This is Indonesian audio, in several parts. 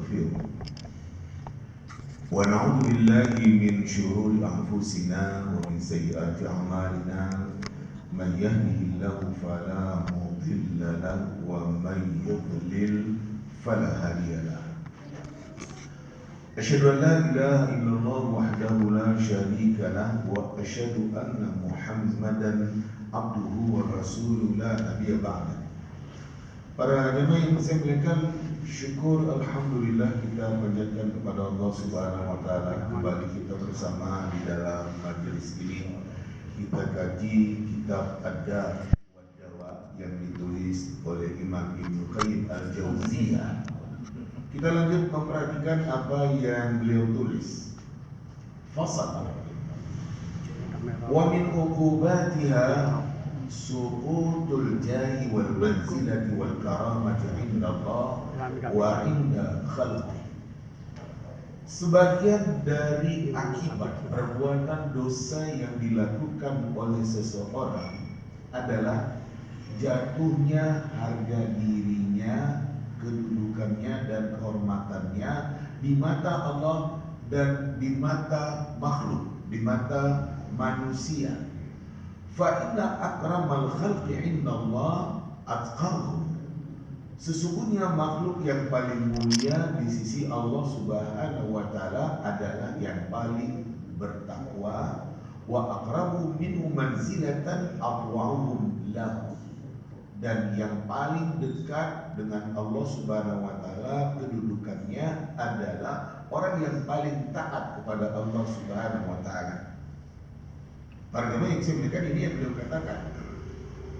ونستغفره ونعوذ بالله من شرور أنفسنا ومن سيئات أعمالنا من يهده الله فلا مضل له ومن يضلل فلا هادي له أشهد أن لا إله إلا الله وحده لا شريك له وأشهد أن محمدا عبده ورسوله لا نبي بعده. Para jemaah yang saya muliakan, syukur alhamdulillah kita panjatkan kepada Allah Subhanahu wa taala kembali kita bersama di dalam majelis ini. Kita kaji kitab Ad-Da' wa Dawa yang ditulis oleh Imam Ibnu Qayyim Al-Jauziyah. Kita lanjut memperhatikan apa yang beliau tulis. Fasal wa min uqubatiha suqutul jahi wal manzilati wal karamati inda Allah wa inda khalqi. Sebagian dari akibat perbuatan dosa yang dilakukan oleh seseorang adalah jatuhnya harga dirinya, kedudukannya dan kehormatannya di mata Allah dan di mata makhluk, di mata manusia. Fa inna akramal khalqi indallah atqahum. Sesungguhnya makhluk yang paling mulia di sisi Allah Subhanahu wa taala adalah yang paling bertakwa. Wa aqrabu minhu manzilatan atwa'uhum lahu. Dan yang paling dekat dengan Allah Subhanahu wa taala kedudukannya adalah orang yang paling taat kepada Allah Subhanahu wa taala. Para jemaah yang saya muliakan, ini yang beliau katakan,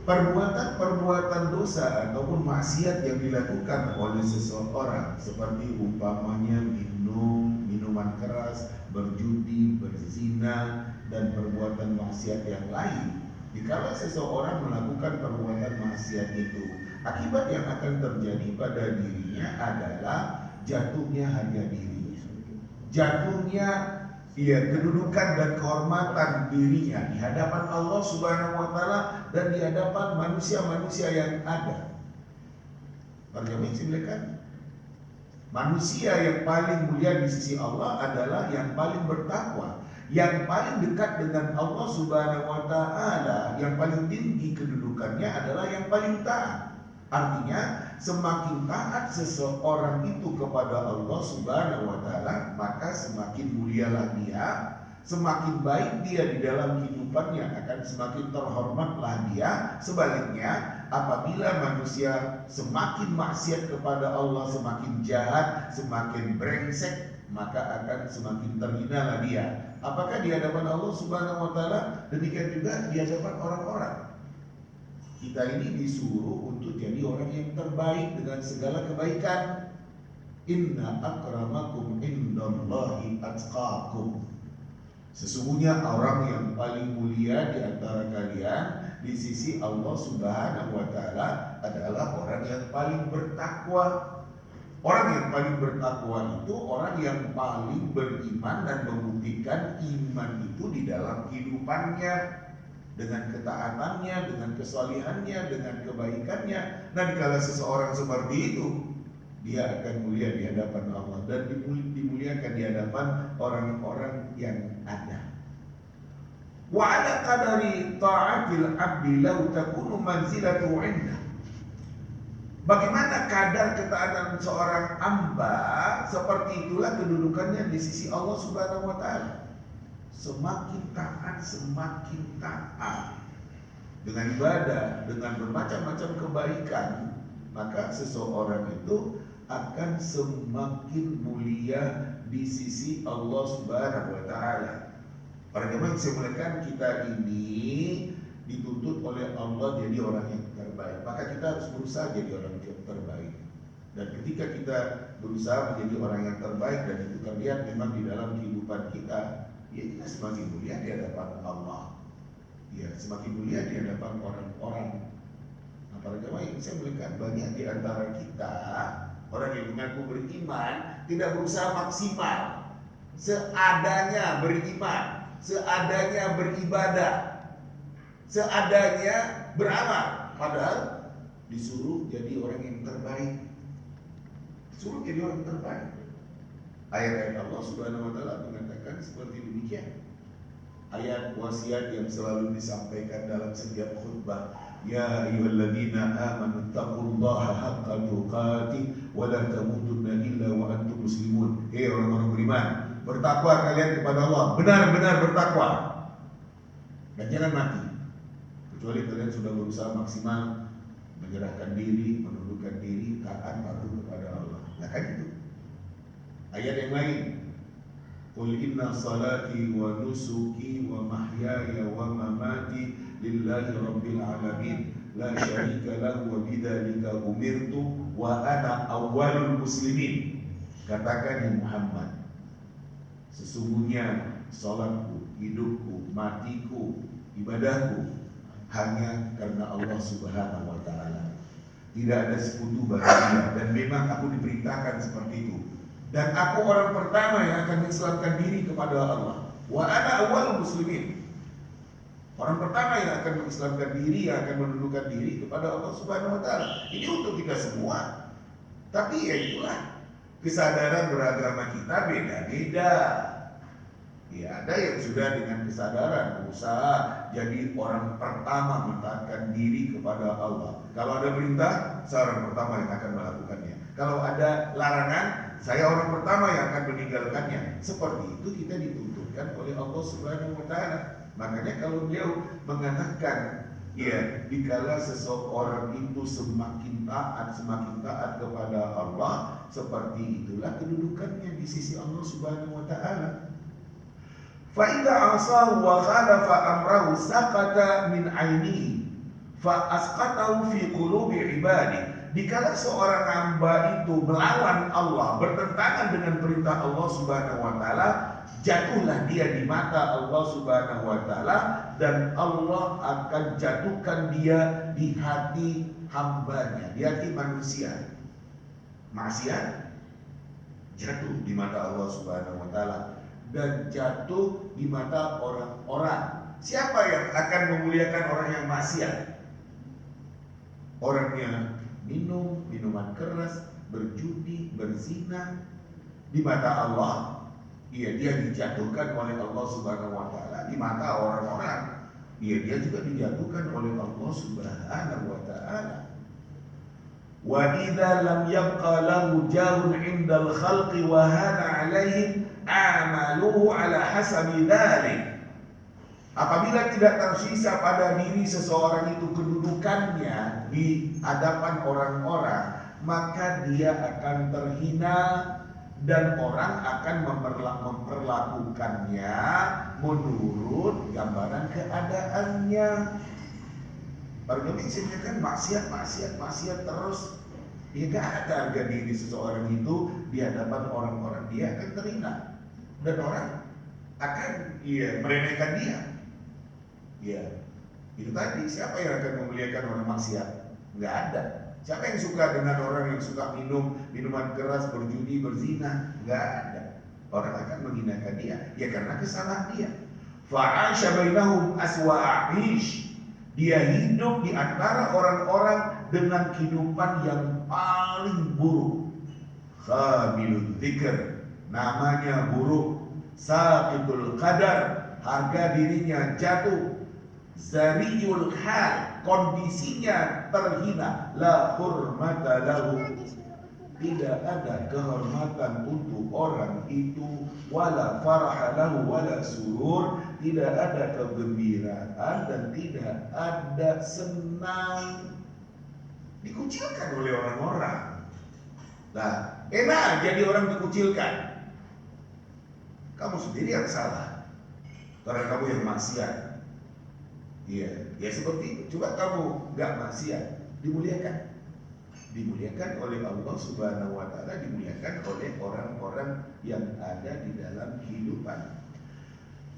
perbuatan-perbuatan dosa ataupun maksiat yang dilakukan oleh seseorang seperti umpamanya minum minuman keras, berjudi, berzina dan perbuatan maksiat yang lain. Jika seseorang melakukan perbuatan maksiat itu, akibat yang akan terjadi pada dirinya adalah jatuhnya harga dirinya, jatuhnya kedudukan dan kehormatan dirinya di hadapan Allah Subhanahu wa taala dan di hadapan manusia-manusia yang ada. Silakan. Manusia yang paling mulia di sisi Allah adalah yang paling bertakwa, yang paling dekat dengan Allah Subhanahu wa taala, yang paling tinggi kedudukannya adalah yang paling taat. Artinya semakin taat seseorang itu kepada Allah Subhanahu wa taala, maka semakin mulialah dia, semakin baik dia di dalam kehidupannya, akan semakin terhormatlah dia. Sebaliknya, apabila manusia semakin maksiat kepada Allah, semakin jahat, semakin brengsek, maka akan semakin terhinalah dia. Apakah di hadapan Allah Subhanahu wa taala, demikian juga di hadapan orang-orang. Kita ini disuruh untuk jadi orang yang terbaik dengan segala kebaikan. Inna akramakum indallahi atqakum. Sesungguhnya orang yang paling mulia di antara kalian di sisi Allah Subhanahu wa taala adalah orang yang paling bertakwa. Orang yang paling bertakwa itu orang yang paling beriman dan membuktikan iman itu di dalam kehidupannya, dengan ketaatannya, dengan kesalihannya, dengan kebaikannya. Nah, kalau seseorang seperti itu, dia akan mulia di hadapan Allah dan dimuliakan di hadapan orang-orang yang ada. Wa ala qadari ta'atil abdi law takunu manzilatu 'inda. Bagaimana kadar ketaatan seorang hamba, seperti itulah kedudukannya di sisi Allah Subhanahu wa taala. Semakin taat, semakin taat dengan ibadah, dengan bermacam-macam kebaikan, maka seseorang itu akan semakin mulia di sisi Allah Subhanahu wa taala. Para jemaah yang saya muliakan, kita ini dituntut oleh Allah jadi orang yang terbaik. Maka kita harus berusaha jadi orang yang terbaik. Dan ketika kita berusaha menjadi orang yang terbaik dan itu terlihat memang di dalam kehidupan kita, ya kita semakin mulia di hadapan Allah. Ya, semakin mulia di hadapan orang-orang. Nah, para jemaah yang saya muliakan, banyak di antara kita orang yang mengaku beriman tidak berusaha maksimal, seadanya beriman, seadanya beribadah, seadanya beramal, padahal disuruh jadi orang yang terbaik. suruh jadi orang terbaik. Ayat-ayat Allah Subhanahu wa taala mengatakan seperti demikian. Ayat wasiat yang selalu disampaikan dalam setiap khutbah, ya ayyuhalladzina amanu taqullaha haqqa tuqatih wa la tamutunna illa wa antum muslimun. Hei orang-orang beriman, bertakwa kalian kepada Allah, benar-benar bertakwa, dan jangan mati kecuali kalian sudah berusaha maksimal menyerahkan diri, menundukkan diri, taat patuh kepada Allah. Nah kan itu. Ayat yang lain, qul inna salati wa nusuki wa mahyaya wa mamati lillahi rabbil alamin la syarika lahu wa bidzalika umirtu wa ana awwalul muslimin. Katakan ya Muhammad, sesungguhnya salatku, hidupku, matiku, ibadahku hanya karena Allah Subhanahu wa taala. Tidak ada sekutu bagi Dia, dan memang aku diperintahkan seperti itu. Dan aku orang pertama yang akan mengislamkan diri kepada Allah. Wa ana awwalul muslimin. Orang pertama yang akan mengislamkan diri, yang akan menundukkan diri kepada Allah Subhanahu wa taala. Ini untuk kita semua. Tapi ya itulah, kesadaran beragama kita beda-beda. Ya, ada yang sudah dengan kesadaran berusaha jadi orang pertama mentaatkan diri kepada Allah. Kalau ada perintah, saya orang pertama yang akan melakukannya. Kalau ada larangan, saya orang pertama yang akan meninggalkannya. Seperti itu kita dituntutkan oleh Allah Subhanahu wa taala. Makanya kalau beliau mengatakan, ya, dikala seseorang itu semakin taat kepada Allah, seperti itulah kedudukannya di sisi Allah Subhanahu wa taala. Fa idza asahu wa khalafa amrahu saqata min ainihi fa asqatahu fi qulubi ibadi. Dikala seorang hamba itu melawan Allah, bertentangan dengan perintah Allah Subhanahu wa taala, jatuhlah dia di mata Allah Subhanahu wa taala, dan Allah akan jatuhkan dia di hati hambanya, di hati manusia. Maksiat jatuh di mata Allah Subhanahu wa taala, dan jatuh di mata orang-orang. Siapa yang akan memuliakan orang yang maksiat? Orang yang minum minuman keras, berjudi, berzina, di mata Allah, iya, dia dijatuhkan oleh Allah Subhanahu wa taala. Di mata orang-orang, iya, dia juga dijatuhkan oleh Allah Subhanahu wa taala. Wa idza lam yabqa lahu jarun 'indal khalqi wa hana 'alaihim amaluhu 'ala hasabi dzalik. Apabila tidak tersisa pada diri seseorang itu kedudukannya di hadapan orang-orang, maka dia akan terhina dan orang akan memperlakukannya menurut gambaran keadaannya. Baru Indonesia kan maksiat terus. Ya gak ada harga diri seseorang itu di hadapan orang-orang, dia akan terhina dan orang akan meremehkan dia. Ya, itu tadi, siapa yang akan memuliakan orang maksiat? Nggak ada. Siapa yang suka dengan orang yang suka minum minuman keras, berjudi, berzina? Nggak ada. Orang akan menghinakan dia, ya karena kesalahan dia. Fa'asha bainahum aswa'ish. Dia hidup di antara orang-orang dengan kehidupan yang paling buruk. Khamilul dzikr, namanya buruk. Saqitul qadar, harga dirinya jatuh. Zariyul hal, kondisinya terhina. La hurmata lahu, tidak ada kehormatan untuk orang itu. Wala faraha lahu wala surur, tidak ada kegembiraan dan tidak ada senang. Dikucilkan oleh orang-orang. Nah, enak jadi orang dikucilkan. Kamu sendiri yang salah, karena kamu yang maksiat. Iya, ya seperti itu. Coba kamu gak maksiat, dimuliakan. Dimuliakan oleh Allah Subhanahu wa taala, dimuliakan oleh orang-orang yang ada di dalam kehidupan.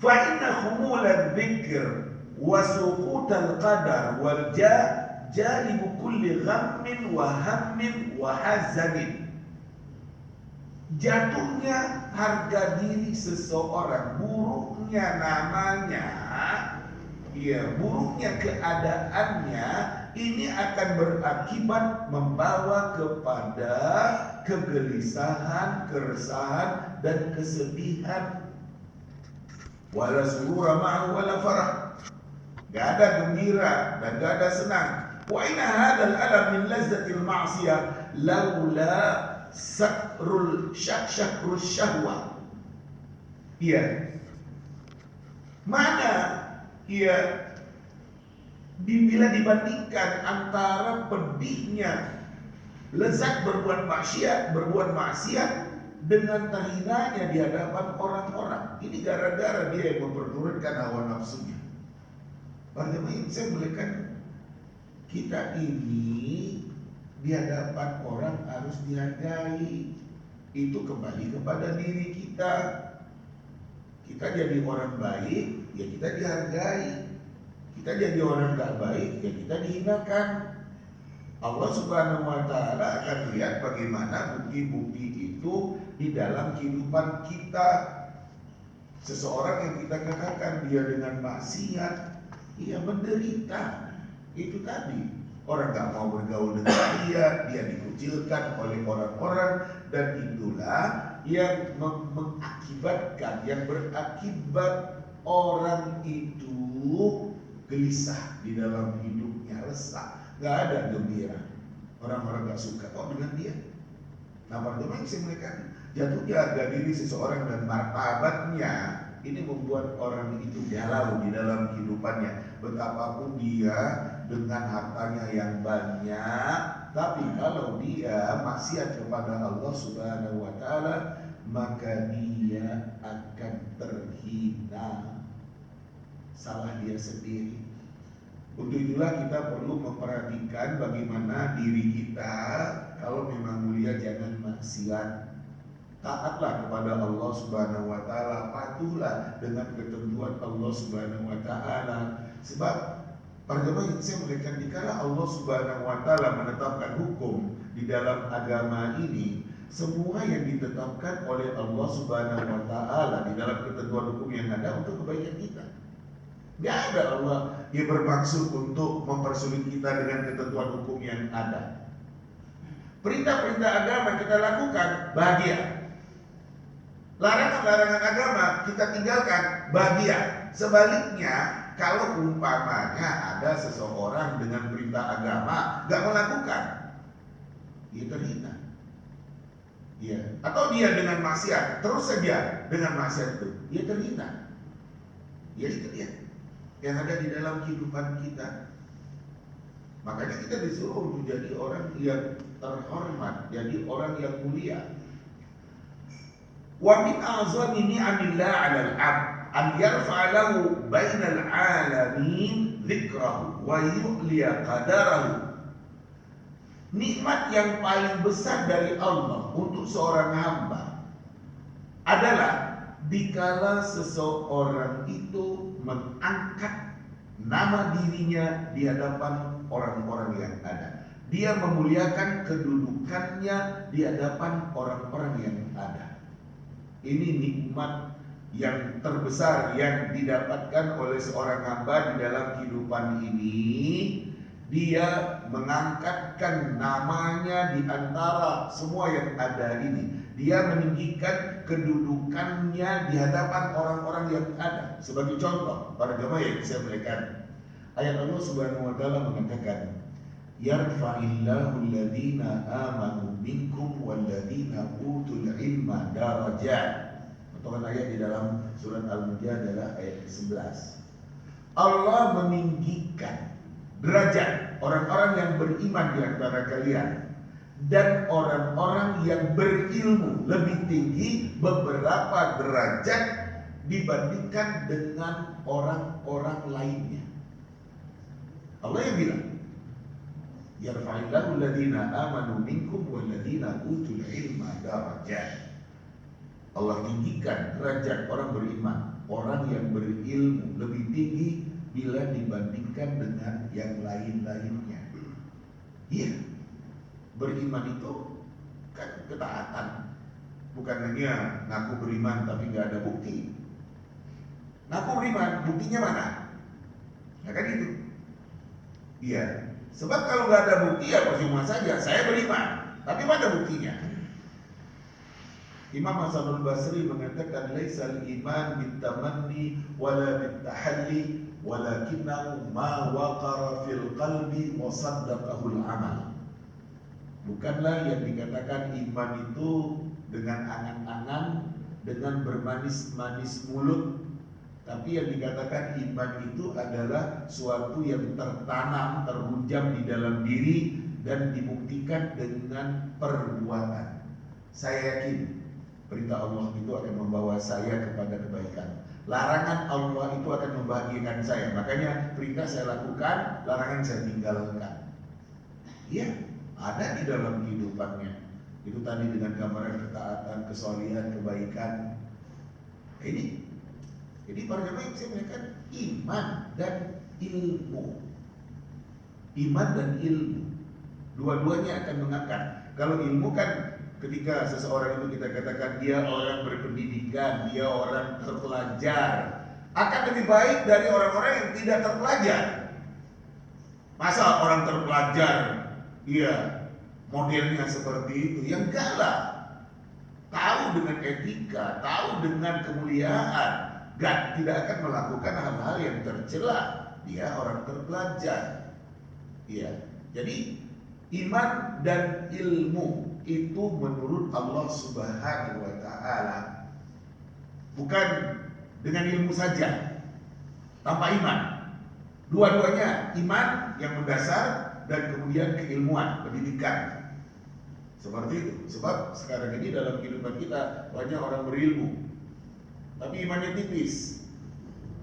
Fa inna khumulal dzikr wa suqutal qadar wal jalibu kulli ghammin wa hammin wa hazanin. Jatuhnya harga diri seseorang, buruknya namanya, buruknya keadaannya, ini akan berakibat membawa kepada kegelisahan, keresahan, dan kesedihan. Wala surura ma'ahu wala farah. Gak ada gembira dan gak ada senang. Wa inna hadzal alam min lazzatil ma'siyah laula sakrul syakrul syahwah. Iya. Mana ia bila dibandingkan antara pedihnya lezat berbuat maksiat dengan terhinanya di hadapan orang-orang. Ini gara-gara dia yang memperturutkan hawa nafsunya. Bagaimana saya melihatkan kita ini di hadapan orang harus dihargai. Itu kembali kepada diri kita. Kita jadi orang baik, ya kita dihargai. Kita jadi orang gak baik, ya kita dihinakan. Allah Subhanahu wa Ta'ala akan lihat bagaimana bukti-bukti itu di dalam kehidupan kita. Seseorang yang kita katakan dia dengan maksiat, ia menderita. Itu tadi, orang gak mau bergaul dengan dia dikucilkan oleh orang-orang, dan itulah yang mengakibatkan, yang berakibat orang itu gelisah di dalam hidupnya, resah. Gak ada gembira. Orang-orang gak suka kok dengan dia. Nah, bagaimana sih mereka jatuhnya harga diri seseorang dan martabatnya ini membuat orang itu galau di dalam kehidupannya. Betapapun dia dengan hartanya yang banyak, tapi kalau dia maksiat kepada Allah Subhanahu wa Ta'ala, maka dia akan terhina. Salah dia sendiri. Untuk itulah kita perlu memperhatikan bagaimana diri kita. Kalau memang mulia jangan maksiat. Taatlah kepada Allah Subhanahu wa Ta'ala, patuhlah dengan ketentuan Allah Subhanahu wa Ta'ala. Sebab bagaimana saya melihatkan dikala Allah Subhanahu wa Ta'ala menetapkan hukum di dalam agama ini, semua yang ditetapkan oleh Allah Subhanahu wa Ta'ala di dalam ketentuan hukum yang ada untuk kebaikan kita. Gak ada Allah yang bermaksud untuk mempersulit kita dengan ketentuan hukum yang ada. Perintah-perintah agama kita lakukan, bahagia. Larangan-larangan agama kita tinggalkan, bahagia. Sebaliknya, kalau umpamanya ada seseorang dengan perintah agama gak melakukan, dia terhina. Ya. Atau dia dengan maksiat, terus saja dengan maksiat itu, dia terhina. Ya itu dia yang ada di dalam kehidupan kita. Makanya kita disuruh untuk jadi orang yang terhormat, jadi orang yang mulia. Wa min a'zami ni'amillah 'alal 'abd an yarfa'a lahu bainal 'alamin dzikrahu wa yu'liya qadarahu. Nikmat yang paling besar dari Allah untuk seorang hamba adalah dikala seseorang itu mengangkat nama dirinya di hadapan orang-orang yang ada. Dia memuliakan kedudukannya di hadapan orang-orang yang ada. Ini nikmat yang terbesar yang didapatkan oleh seorang hamba di dalam kehidupan ini. Dia mengangkatkan namanya di antara semua yang ada ini. Dia meninggikan kedudukannya di hadapan orang-orang yang ada. Sebagai contoh, para jemaah yang saya berikan, ayat Allah Subhanahu wa Ta'ala mengatakan, yarfa'illahu alladhina amanu minkum walladhina utul ilma darajat. Potongan ayat di dalam surat Al-Mujadalah ayat ke-11. Allah meninggikan derajat orang-orang yang beriman di antara kalian dan orang-orang yang berilmu, lebih tinggi beberapa derajat dibandingkan dengan orang-orang lainnya. Allah yang bilang, yarfa'illahu alladhina amanu minkum walladhina utul ilma darajat. Allah tinggikan derajat orang beriman, orang yang berilmu lebih tinggi bila dibandingkan dengan yang lain-lainnya. Iya, beriman itu kan ketaatan, bukan hanya ngaku beriman tapi nggak ada bukti. Ngaku beriman, buktinya mana? Ya kan itu. Iya, sebab kalau nggak ada bukti ya percuma saja. Saya beriman, tapi mana buktinya? Imam Hasanul Basri mengatakan laisal iman bitamanni wala bitahalli walakinnahu ma waqara fil qalbi wa saddaqahul amal. Bukanlah yang dikatakan iman itu dengan angan-angan, dengan bermanis-manis mulut, tapi yang dikatakan iman itu adalah suatu yang tertanam, terhujam di dalam diri dan dibuktikan dengan perbuatan. Saya yakin perintah Allah itu akan membawa saya kepada kebaikan. Larangan Allah itu akan membahagiakan saya. Makanya perintah saya lakukan, larangan saya tinggalkan. Iya, ada di dalam kehidupannya. Itu tadi dengan gambaran ketaatan, kesolihan, kebaikan. Jadi para jemaah yang saya mengatakan iman dan ilmu. Iman dan ilmu. Dua-duanya akan mengangkat. Kalau ilmu kan ketika seseorang itu kita katakan dia orang berpendidikan, dia orang terpelajar, akan lebih baik dari orang-orang yang tidak terpelajar. Masa orang terpelajar, iya modelnya seperti itu? Ya enggak lah. Tahu dengan etika, tahu dengan kemuliaan, tidak akan melakukan hal-hal yang tercela. Dia orang terpelajar. Iya. Jadi iman dan ilmu itu menurut Allah Subhanahu wa taala. Bukan dengan ilmu saja, tanpa iman. Dua-duanya, iman yang mendasar dan kemudian keilmuan, pendidikan. Seperti itu. Sebab sekarang ini dalam kehidupan kita banyak orang berilmu, tapi imannya tipis.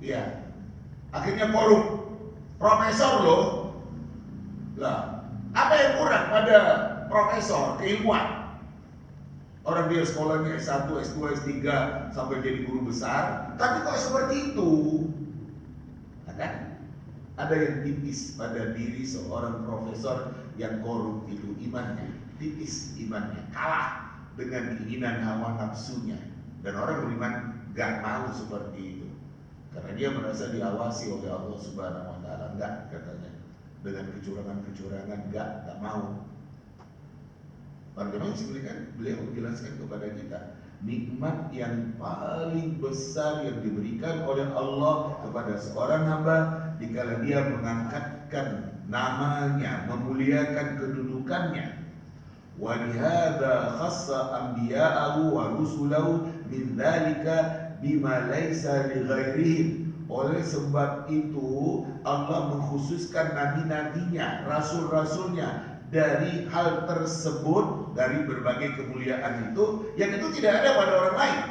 Ya. Akhirnya korup. Profesor loh. Lah, apa yang kurang pada profesor? Keilmuan. Orang dia sekolahnya S1, S2, S3 sampai jadi guru besar, tapi kok seperti itu? Nah, kan? Ada yang tipis pada diri seorang profesor yang korup itu imannya, tipis imannya, kalah dengan keinginan hawa nafsunya. Dan orang beriman gak mau seperti itu, karena dia merasa diawasi oleh Allah Subhanahu wa taala. Enggak, katanya, dengan kecurangan-kecurangan gak mau. Bagaimana sebenarnya beliau menjelaskan kepada kita nikmat yang paling besar yang diberikan oleh Allah kepada seorang hamba dikala dia mengangkatkan namanya, memuliakan kedudukannya. Wa lihadza khassa anbiya'ahu wa rusulahu min dzalika bima laisa li ghairihim. Oleh sebab itu Allah mengkhususkan nabi-nabinya, rasul-rasulnya dari hal tersebut, dari berbagai kemuliaan itu yang itu tidak ada pada orang lain.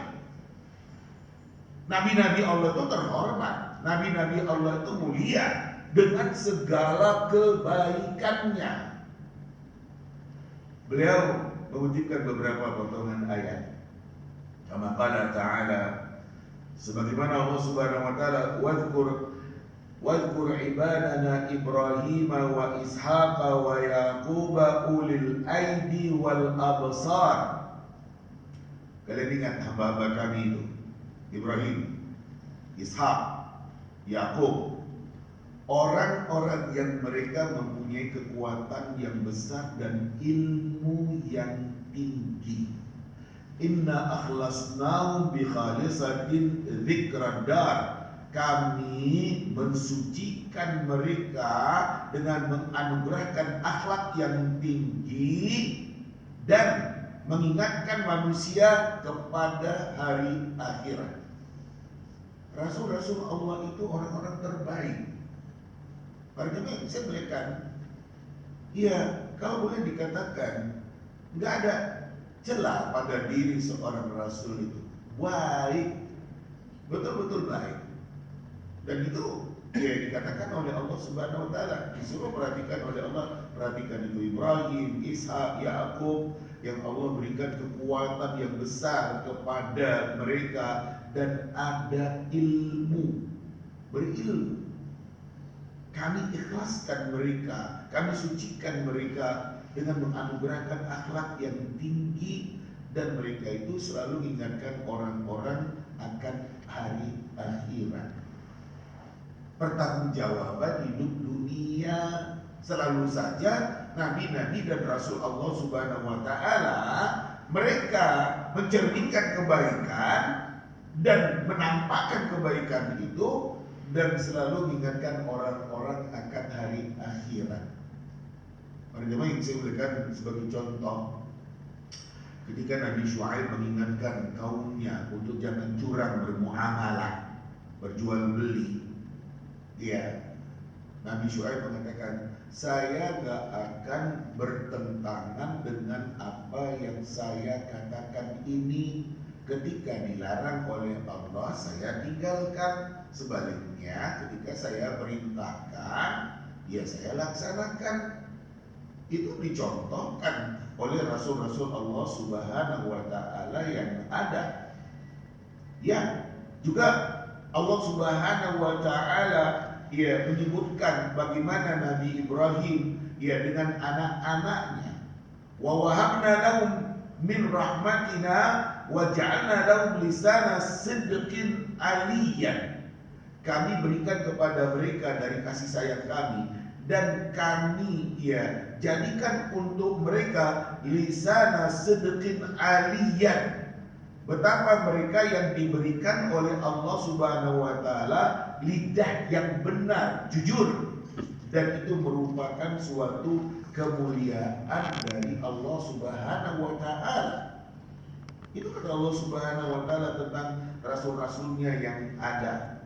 Nabi-nabi Allah itu terhormat, nabi-nabi Allah itu mulia dengan segala kebaikannya. Beliau mengutipkan beberapa potongan ayat. Kama qala ta'ala, sebagaimana Allah Subhanahu wa taala, wadhkur ibadana Ibrahim wa Ishaq wa Yaqub ulil aidi wal absar. Kalian ingat hamba-hamba kami itu, Ibrahim, Ishaq, Yaqub, orang-orang yang mereka mempunyai kekuatan yang besar dan ilmu yang tinggi. Inna akhlasnahum bi khalisatin dzikrad dar. Kami mensucikan mereka dengan menganugerahkan akhlak yang tinggi dan mengingatkan manusia kepada hari akhirat. Rasul-rasul Allah itu orang-orang terbaik. Makanya saya melihatkan, ya kalau boleh dikatakan nggak ada celah pada diri seorang rasul itu. Baik, betul-betul baik. Dan itu ya dikatakan oleh Allah Subhanahu wa taala, disuruh perhatikan oleh Allah, perhatikan itu Ibrahim, Ishak, Yakub, yang Allah berikan kekuatan yang besar kepada mereka dan ada ilmu, berilmu. Kami ikhlaskan mereka, kami sucikan mereka dengan menganugerahkan akhlak yang tinggi, dan mereka itu selalu mengingatkan orang-orang akan hari akhirat. Pertanggungjawaban hidup dunia, selalu saja nabi-nabi dan rasul Allah Subhanahu wa taala mereka mencerminkan kebaikan dan menampakkan kebaikan itu dan selalu mengingatkan orang-orang akan hari akhirat. Para jemaah yang saya berikan sebagai contoh, ketika Nabi Syuaib mengingatkan kaumnya untuk jangan curang bermuamalah, berjual beli, ya, Nabi Syuaib mengatakan, saya gak akan bertentangan dengan apa yang saya katakan ini. Ketika dilarang oleh Allah, saya tinggalkan. Sebaliknya, ketika saya perintahkan, ya saya laksanakan. Itu dicontohkan oleh Rasul-Rasul Allah Subhanahu wa Ta'ala yang ada. Ya, juga Allah Subhanahu wa Ta'ala menyebutkan bagaimana Nabi Ibrahim dengan anak-anaknya, wa wahabna lahum min rahmatina wa ja'alna lahum lisana sidqin aliyan. Kami berikan kepada mereka dari kasih sayang kami, dan kami jadikan untuk mereka lisana sidqin aliyan. Betapa mereka yang diberikan oleh Allah Subhanahu wa Ta'ala lidah yang benar, jujur, dan itu merupakan suatu kemuliaan dari Allah Subhanahu wa Ta'ala. Itu kata Allah Subhanahu wa Ta'ala tentang rasul-rasulnya yang ada.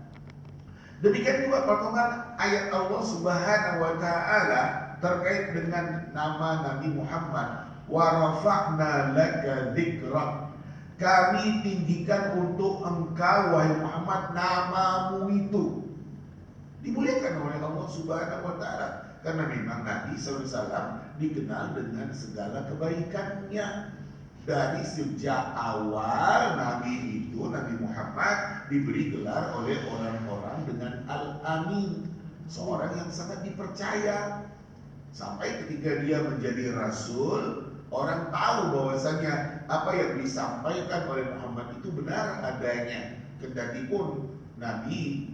Demikian juga potongan ayat Allah Subhanahu wa Ta'ala terkait dengan nama Nabi Muhammad, wa rafa'na laka dzikrak. Kami tinggikan untuk engkau wahai Muhammad namamu itu. Dimuliakan oleh Allah Subhanahu wa Ta'ala, karena memang Nabi SAW dikenal dengan segala kebaikannya. Dari sejak awal Nabi itu, Nabi Muhammad, diberi gelar oleh orang-orang dengan Al-Amin, seorang yang sangat dipercaya. Sampai ketika dia menjadi Rasul, orang tahu bahwasanya apa yang disampaikan oleh Muhammad itu benar adanya. Kendati pun Nabi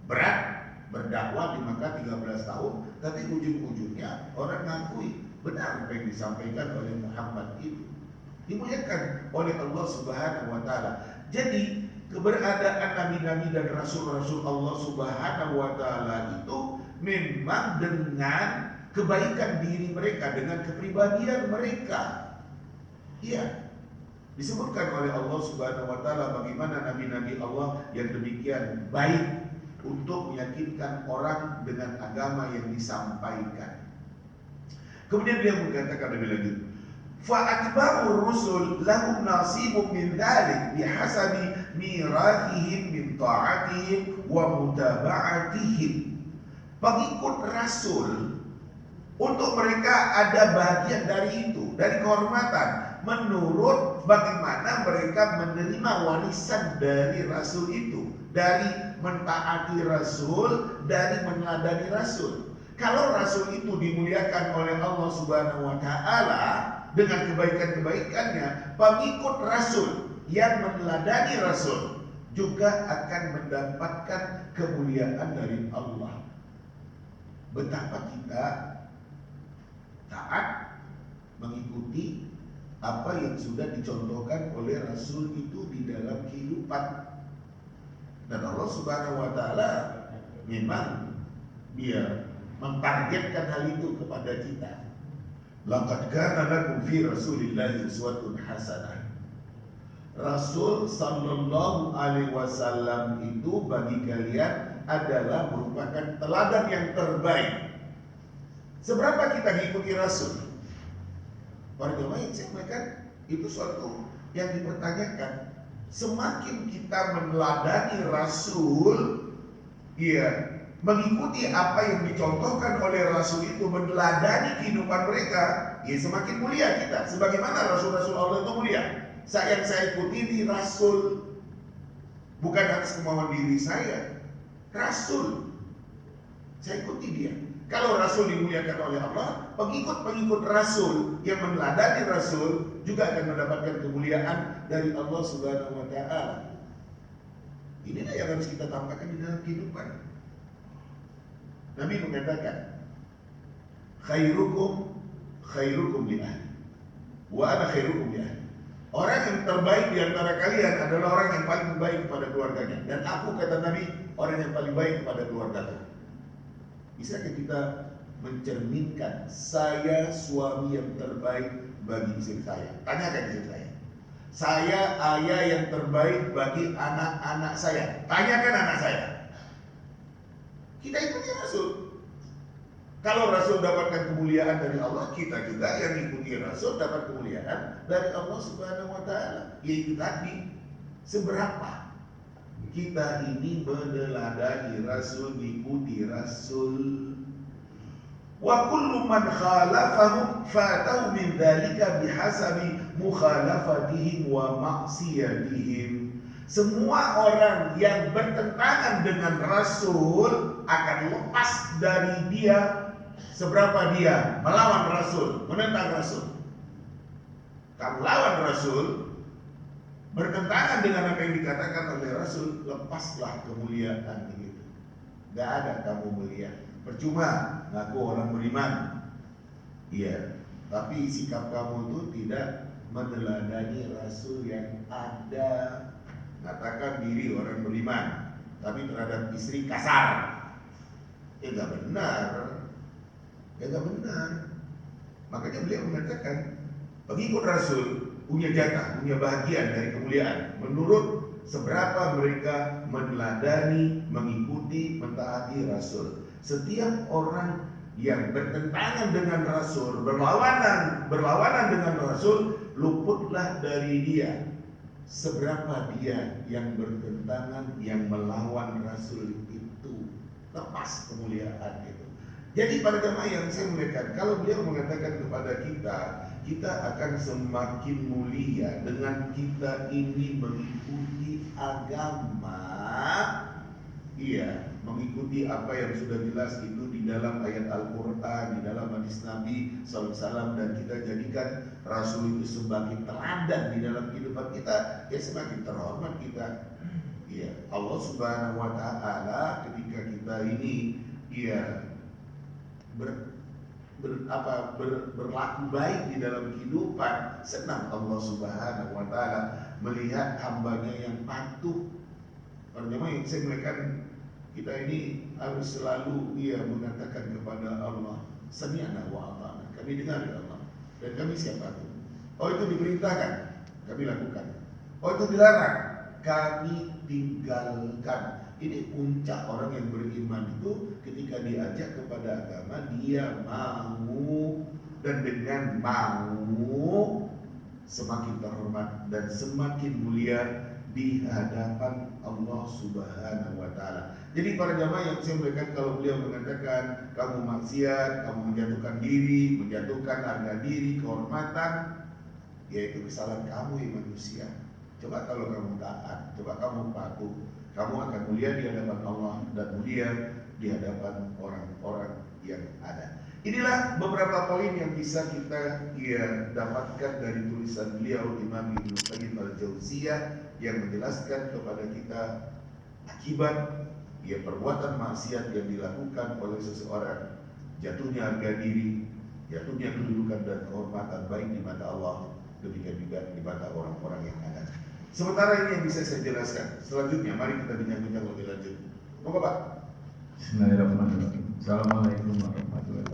berat berdakwah di Makkah 13 tahun, tapi ujung-ujungnya orang ngakui benar apa yang disampaikan oleh Muhammad itu. Dimuliakan oleh Allah Subhanahu wa Ta'ala. Jadi keberadaan nabi-nabi dan rasul-rasul Allah Subhanahu wa Ta'ala itu memang dengan kebaikan diri mereka, dengan kepribadian mereka. Iya, disebutkan oleh Allah Subhanahu wa Ta'ala bagaimana nabi-nabi Allah yang demikian baik untuk meyakinkan orang dengan agama yang disampaikan. Kemudian dia mengatakan lebih lanjut, fa'atba'ur rusul lahum nasibun min dzalik bihasabi mirathihim min ta'atihim wa mutaba'atihim. Pengikut rasul, untuk mereka ada bagian dari itu, dari kehormatan, menurut bagaimana mereka menerima warisan dari rasul itu, dari mentaati rasul, dari meneladani rasul. Kalau rasul itu dimuliakan oleh Allah Subhanahu wa Ta'ala dengan kebaikan-kebaikannya, pengikut rasul yang meneladani rasul juga akan mendapatkan kemuliaan dari Allah. Betapa kita taat mengikuti apa yang sudah dicontohkan oleh rasul itu di dalam kehidupan. Dan Allah Subhanahu wa Ta'ala memang dia mentargetkan hal itu kepada kita. Laqad kana lakum fi Rasulillahi uswatun hasanah. Rasul sallallahu alaihi wasallam itu bagi kalian adalah merupakan teladan yang terbaik. Seberapa kita mengikuti Rasul? Para jemaah yang saya sampaikan, itu suatu yang dipertanyakan. Semakin kita meneladani Rasul, mengikuti apa yang dicontohkan oleh Rasul itu, meneladani kehidupan mereka, semakin mulia kita. Sebagaimana Rasul-Rasul Allah itu mulia. Yang saya ikuti di Rasul, bukan atas kemauan diri saya. Rasul, saya ikuti dia. Kalau Rasul dimuliakan oleh Allah, pengikut-pengikut Rasul yang meneladani Rasul juga akan mendapatkan kemuliaan dari Allah Subhanahu wa Ta'ala. Inilah yang harus kita tampakkan di dalam kehidupan. Nabi mengatakan, khairukum li ahli. Wa ana khairukum ya. Orang yang terbaik di antara kalian adalah orang yang paling baik kepada keluarganya. Dan aku, kata Nabi, orang yang paling baik kepada keluargaku. Bisakah kita mencerminkan saya suami yang terbaik bagi istri saya? Tanyakan istri saya. Saya ayah yang terbaik bagi anak-anak saya. Tanyakan anak saya. Kita ikuti Rasul. Kalau Rasul dapatkan kemuliaan dari Allah, kita juga yang ikuti Rasul dapat kemuliaan dari Allah Subhanahu wa taala. Yaitu tadi, seberapa kita ini meneladani Rasul, mengikuti Rasul. Wa kullu man khalafahum fatahu min dzalika bihasabi mukhalafatihim wa ma'siyatihim. Semua orang yang bertentangan dengan Rasul akan lepas dari dia seberapa dia melawan Rasul, menentang Rasul. Kamu lawan Rasul, bertentangan dengan apa yang dikatakan oleh Rasul, lepaslah kemuliaan itu. Gak ada kamu mulia. Percuma ngaku orang beriman. Iya, tapi sikap kamu itu tidak meneladani Rasul yang ada. Katakan diri orang beriman, tapi terhadap istri kasar. Ya gak benar. Ya gak benar. Makanya beliau mengatakan pengikut Rasul punya jatah, punya bagian dari kemuliaan menurut seberapa mereka meneladani, mengikuti, mentaati Rasul. Setiap orang yang bertentangan dengan Rasul, berlawanan dengan Rasul, luputlah dari dia seberapa dia yang bertentangan, yang melawan Rasul itu. Lepas kemuliaan itu. Jadi para jemaah yang saya muliakan, kalau beliau mengatakan kepada kita, kita akan semakin mulia dengan kita ini mengikuti agama. Iya, mengikuti apa yang sudah jelas itu di dalam ayat Al-Quran, di dalam hadis Nabi SAW, dan kita jadikan Rasul itu sebagai teladan di dalam kehidupan kita, ya semakin terhormat kita. Iya, Allah Subhanahu Wa Taala ketika kita ini, iya, berlaku baik di dalam kehidupan, senang Allah Subhanahu Wa Taala melihat hambanya yang patuh. Para jemaah yang saya muliakan, kita ini harus selalu mengatakan kepada Allah, sami'na wa ata'na, kami dengar ya Allah, dan kami siap patuh. Oh itu diperintahkan, kami lakukan. Oh itu dilarang, kami tinggalkan. Ini puncak orang yang beriman itu ketika diajak kepada agama, dia mau, dan dengan mau semakin terhormat dan semakin mulia di hadapan Allah Subhanahu Wa Taala. Jadi para jamaah yang saya muliakan, kalau beliau mengatakan kamu maksiat, kamu menjatuhkan diri, menjatuhkan harga diri, kehormatan, yaitu kesalahan kamu yang manusia. Coba kalau kamu taat, coba kamu patuh, kamu akan mulia di hadapan Allah dan mulia di hadapan orang-orang yang ada. Inilah beberapa poin yang bisa kita dapatkan dari tulisan beliau Imam Ibnu Qayyim Al-Jauziyah yang menjelaskan kepada kita akibat perbuatan maksiat yang dilakukan oleh seseorang, jatuhnya harga diri, jatuhnya kedudukan dan kehormatan baik di mata Allah, demikian juga di mata orang-orang yang ada. Sementara ini yang bisa saya jelaskan. Selanjutnya mari kita bincang-bincang lebih lanjut. Moga Pak. Bismillahirrahmanirrahim. Assalamualaikum warahmatullahi wabarakatuh.